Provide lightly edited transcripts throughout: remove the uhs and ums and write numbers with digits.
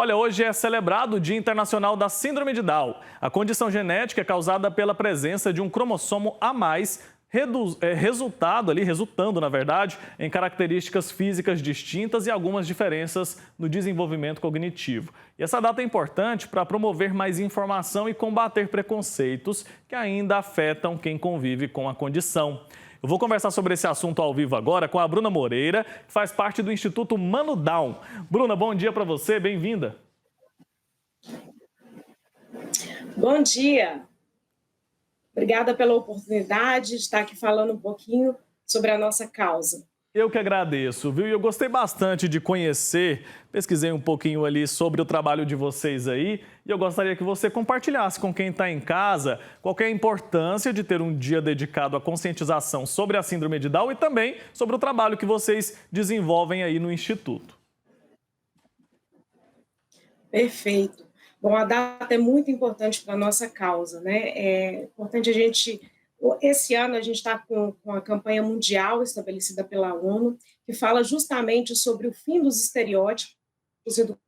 Olha, hoje é celebrado o Dia Internacional da Síndrome de Down. A condição genética é causada pela presença de um cromossomo a mais, resultando, na verdade, em características físicas distintas e algumas diferenças no desenvolvimento cognitivo. E essa data é importante para promover mais informação e combater preconceitos que ainda afetam quem convive com a condição. Eu vou conversar sobre esse assunto ao vivo agora com a Bruna Moreira, que faz parte do Instituto Mano Down. Bruna, bom dia para você, bem-vinda. Bom dia. Obrigada pela oportunidade de estar aqui falando um pouquinho sobre a nossa causa. Eu que agradeço, viu? E eu gostei bastante de conhecer, pesquisei um pouquinho ali sobre o trabalho de vocês aí, e eu gostaria que você compartilhasse com quem está em casa qual que é a importância de ter um dia dedicado à conscientização sobre a síndrome de Down e também sobre o trabalho que vocês desenvolvem aí no Instituto. Perfeito. Bom, a data é muito importante para a nossa causa, né? É importante a gente... Esse ano a gente está com a campanha mundial estabelecida pela ONU, que fala justamente sobre o fim dos estereótipos e do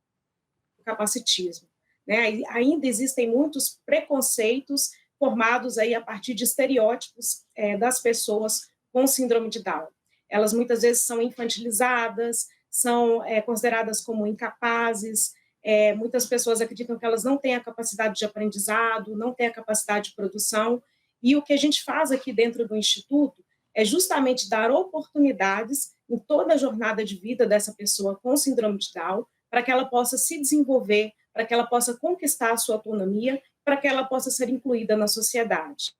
capacitismo, né? Ainda existem muitos preconceitos formados aí a partir de estereótipos das pessoas com síndrome de Down. Elas muitas vezes são infantilizadas, são consideradas como incapazes. Muitas pessoas acreditam que elas não têm a capacidade de aprendizado, não têm a capacidade de produção, e o que a gente faz aqui dentro do Instituto é justamente dar oportunidades em toda a jornada de vida dessa pessoa com síndrome de Down, para que ela possa se desenvolver, para que ela possa conquistar a sua autonomia, para que ela possa ser incluída na sociedade.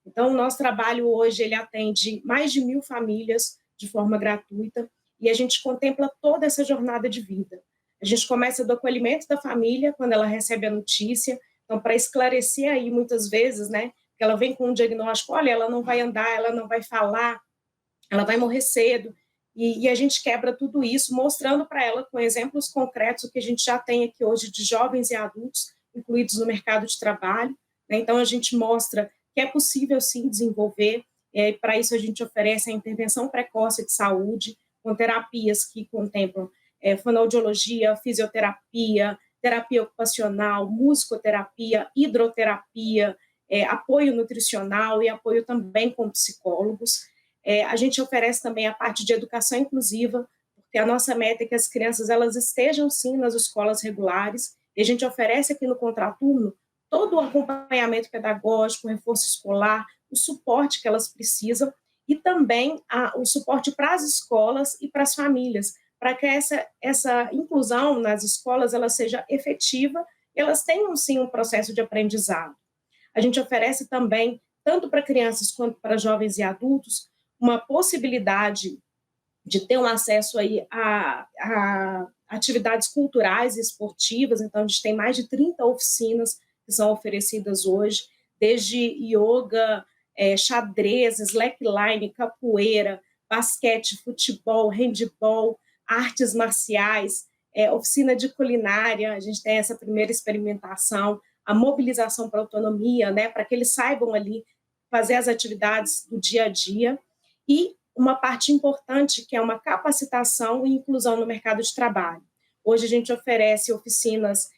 Então, o nosso trabalho hoje, ele atende mais de 1.000 famílias de forma gratuita, e a gente contempla toda essa jornada de vida. A gente começa do acolhimento da família, quando ela recebe a notícia, então, para esclarecer aí, muitas vezes, né, que ela vem com um diagnóstico, olha, ela não vai andar, ela não vai falar, ela vai morrer cedo, e a gente quebra tudo isso, mostrando para ela, com exemplos concretos, o que a gente já tem aqui hoje de jovens e adultos incluídos no mercado de trabalho, né? Então, a gente mostra que é possível, sim, desenvolver, e para isso a gente oferece a intervenção precoce de saúde, com terapias que contemplam fonoaudiologia, fisioterapia, terapia ocupacional, musicoterapia, hidroterapia, apoio nutricional e apoio também com psicólogos. A gente oferece também a parte de educação inclusiva, porque a nossa meta é que as crianças elas estejam, sim, nas escolas regulares, e a gente oferece aqui no contraturno todo o acompanhamento pedagógico, o reforço escolar, o suporte que elas precisam, e também o suporte para as escolas e para as famílias, para que essa inclusão nas escolas ela seja efetiva, e elas tenham, sim, um processo de aprendizado. A gente oferece também, tanto para crianças quanto para jovens e adultos, uma possibilidade de ter um acesso aí a atividades culturais e esportivas. Então, a gente tem mais de 30 oficinas que são oferecidas hoje, desde yoga, xadrez, slackline, capoeira, basquete, futebol, handebol, artes marciais, oficina de culinária. A gente tem essa primeira experimentação, a mobilização para a autonomia, né, para que eles saibam ali fazer as atividades do dia a dia, e uma parte importante que é uma capacitação e inclusão no mercado de trabalho. Hoje a gente oferece oficinas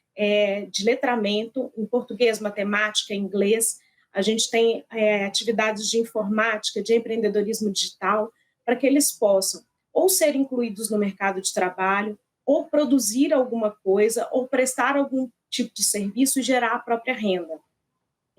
de letramento em português, matemática, inglês. A gente tem atividades de informática, de empreendedorismo digital, para que eles possam ou ser incluídos no mercado de trabalho, ou produzir alguma coisa, ou prestar algum tipo de serviço e gerar a própria renda.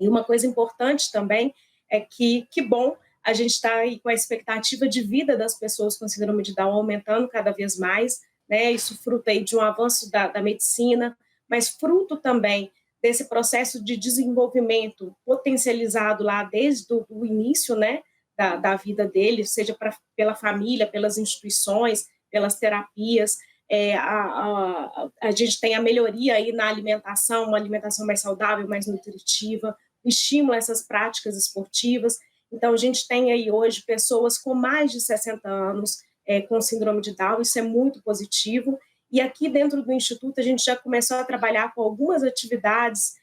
E uma coisa importante também é que bom, a gente está aí com a expectativa de vida das pessoas com síndrome de Down aumentando cada vez mais, né? Isso fruto aí de um avanço da medicina, mas fruto também desse processo de desenvolvimento potencializado lá desde o início, né, da vida dele, seja pela família, pelas instituições, pelas terapias. A gente tem a melhoria aí na alimentação, uma alimentação mais saudável, mais nutritiva, estímulo a essas práticas esportivas. Então, a gente tem aí hoje pessoas com mais de 60 anos com síndrome de Down, isso é muito positivo. E aqui dentro do Instituto, a gente já começou a trabalhar com algumas atividades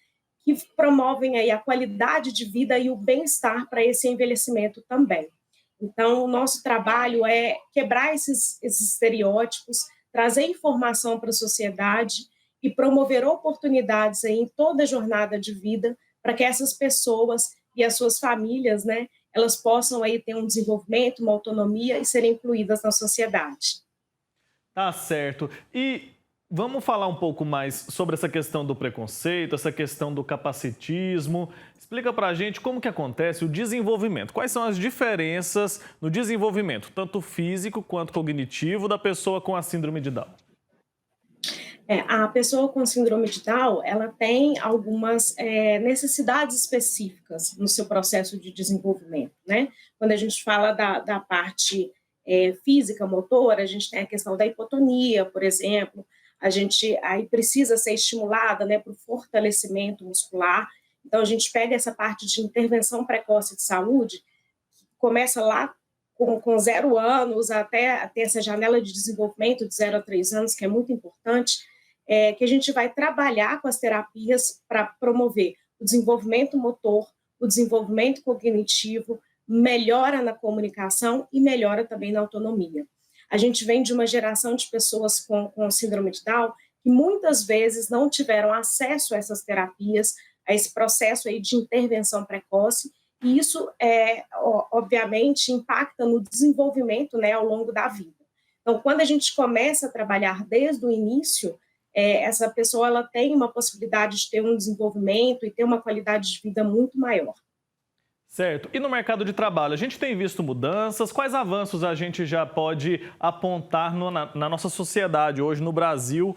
que promovem aí a qualidade de vida e o bem-estar para esse envelhecimento também. Então, o nosso trabalho é quebrar esses estereótipos, trazer informação para a sociedade e promover oportunidades aí em toda a jornada de vida para que essas pessoas e as suas famílias, né, elas possam aí ter um desenvolvimento, uma autonomia e serem incluídas na sociedade. Tá certo. E vamos falar um pouco mais sobre essa questão do preconceito, essa questão do capacitismo. Explica pra gente como que acontece o desenvolvimento. Quais são as diferenças no desenvolvimento, tanto físico quanto cognitivo, da pessoa com a síndrome de Down? A pessoa com síndrome de Down, ela tem algumas necessidades específicas no seu processo de desenvolvimento, né? Quando a gente fala da parte física, motora, a gente tem a questão da hipotonia, por exemplo, a gente aí precisa ser estimulada, né, para o fortalecimento muscular. Então, a gente pega essa parte de intervenção precoce de saúde, começa lá com 0 anos até essa janela de desenvolvimento de 0 a 3 anos, que é muito importante, que a gente vai trabalhar com as terapias para promover o desenvolvimento motor, o desenvolvimento cognitivo, melhora na comunicação e melhora também na autonomia. A gente vem de uma geração de pessoas com síndrome de Down que muitas vezes não tiveram acesso a essas terapias, a esse processo aí de intervenção precoce, e isso, obviamente, impacta no desenvolvimento, né, ao longo da vida. Então, quando a gente começa a trabalhar desde o início, essa pessoa ela tem uma possibilidade de ter um desenvolvimento e ter uma qualidade de vida muito maior. Certo. E no mercado de trabalho, a gente tem visto mudanças? Quais avanços a gente já pode apontar na nossa sociedade hoje, no Brasil,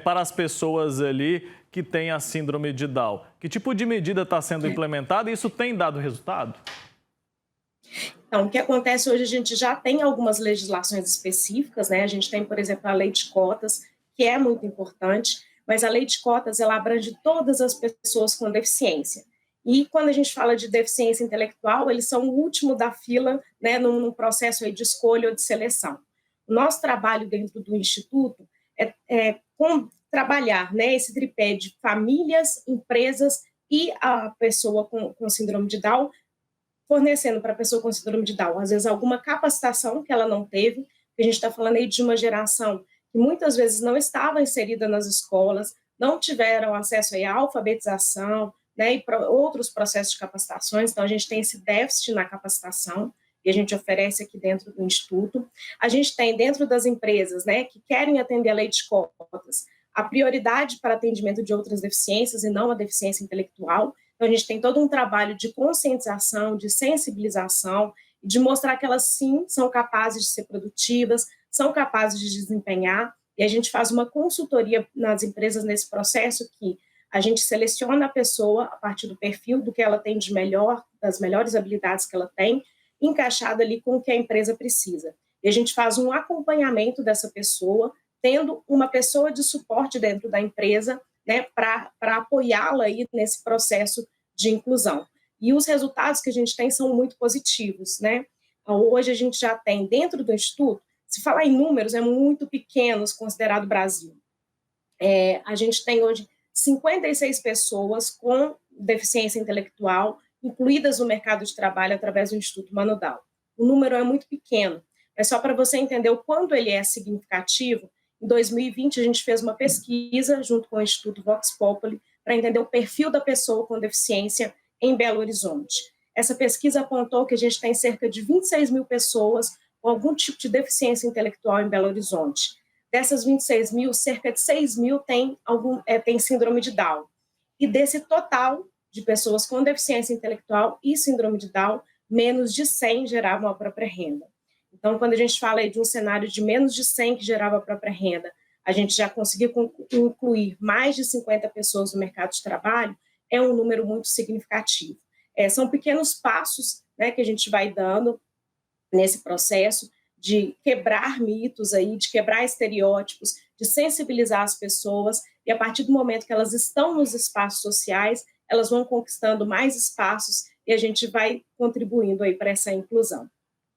para as pessoas ali que têm a síndrome de Down? Que tipo de medida está sendo implementada e isso tem dado resultado? Então, o que acontece hoje, a gente já tem algumas legislações específicas, né? A gente tem, por exemplo, a lei de cotas, que é muito importante, mas a lei de cotas, ela abrange todas as pessoas com deficiência. E quando a gente fala de deficiência intelectual, eles são o último da fila, né, num processo aí de escolha ou de seleção. O nosso trabalho dentro do Instituto é trabalhar, né, esse tripé de famílias, empresas e a pessoa com síndrome de Down, fornecendo para a pessoa com síndrome de Down, às vezes, alguma capacitação que ela não teve, a gente está falando aí de uma geração que muitas vezes não estava inserida nas escolas, não tiveram acesso aí à alfabetização, né, e outros processos de capacitações, então a gente tem esse déficit na capacitação, e a gente oferece aqui dentro do Instituto. A gente tem dentro das empresas, né, que querem atender a lei de cotas, a prioridade para atendimento de outras deficiências e não a deficiência intelectual. Então a gente tem todo um trabalho de conscientização, de sensibilização, de mostrar que elas sim são capazes de ser produtivas, são capazes de desempenhar, e a gente faz uma consultoria nas empresas nesse processo que a gente seleciona a pessoa a partir do perfil, do que ela tem de melhor, das melhores habilidades que ela tem, encaixada ali com o que a empresa precisa. E a gente faz um acompanhamento dessa pessoa, tendo uma pessoa de suporte dentro da empresa, né, para apoiá-la aí nesse processo de inclusão. E os resultados que a gente tem são muito positivos, né? Hoje a gente já tem dentro do Instituto, se falar em números, é muito pequenos considerado o Brasil. A gente tem hoje 56 pessoas com deficiência intelectual incluídas no mercado de trabalho através do Instituto Mano Down. O número é muito pequeno, mas só para você entender o quanto ele é significativo, em 2020 a gente fez uma pesquisa junto com o Instituto Vox Populi para entender o perfil da pessoa com deficiência em Belo Horizonte. Essa pesquisa apontou que a gente tem cerca de 26 mil pessoas com algum tipo de deficiência intelectual em Belo Horizonte. Dessas 26 mil, cerca de 6 mil tem síndrome de Down. E desse total de pessoas com deficiência intelectual e síndrome de Down, menos de 100 geravam a própria renda. Então, quando a gente fala aí de um cenário de menos de 100 que gerava a própria renda, a gente já conseguiu incluir mais de 50 pessoas no mercado de trabalho, é um número muito significativo. São pequenos passos, né, que a gente vai dando nesse processo de quebrar mitos aí, de quebrar estereótipos, de sensibilizar as pessoas, e a partir do momento que elas estão nos espaços sociais, elas vão conquistando mais espaços e a gente vai contribuindo aí para essa inclusão.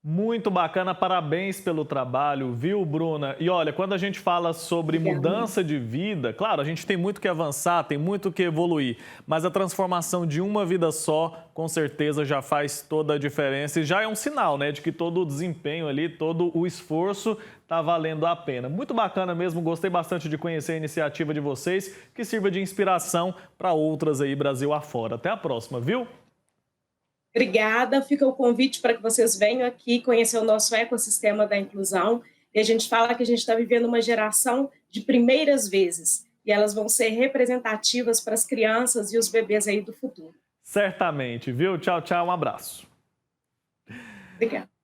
Muito bacana, parabéns pelo trabalho, viu, Bruna? E olha, quando a gente fala sobre Obrigada. mudança de vida, claro, a gente tem muito que avançar, tem muito que evoluir, mas a transformação de uma vida só, com certeza já faz toda a diferença e já é um sinal, né, de que todo o desempenho ali, todo o esforço está valendo a pena. Muito bacana mesmo, gostei bastante de conhecer a iniciativa de vocês, que sirva de inspiração para outras aí Brasil afora. Até a próxima, viu? Obrigada, fica o convite para que vocês venham aqui conhecer o nosso ecossistema da inclusão. E a gente fala que a gente está vivendo uma geração de primeiras vezes, e elas vão ser representativas para as crianças e os bebês aí do futuro. Certamente, viu? Tchau, tchau, um abraço. Obrigada.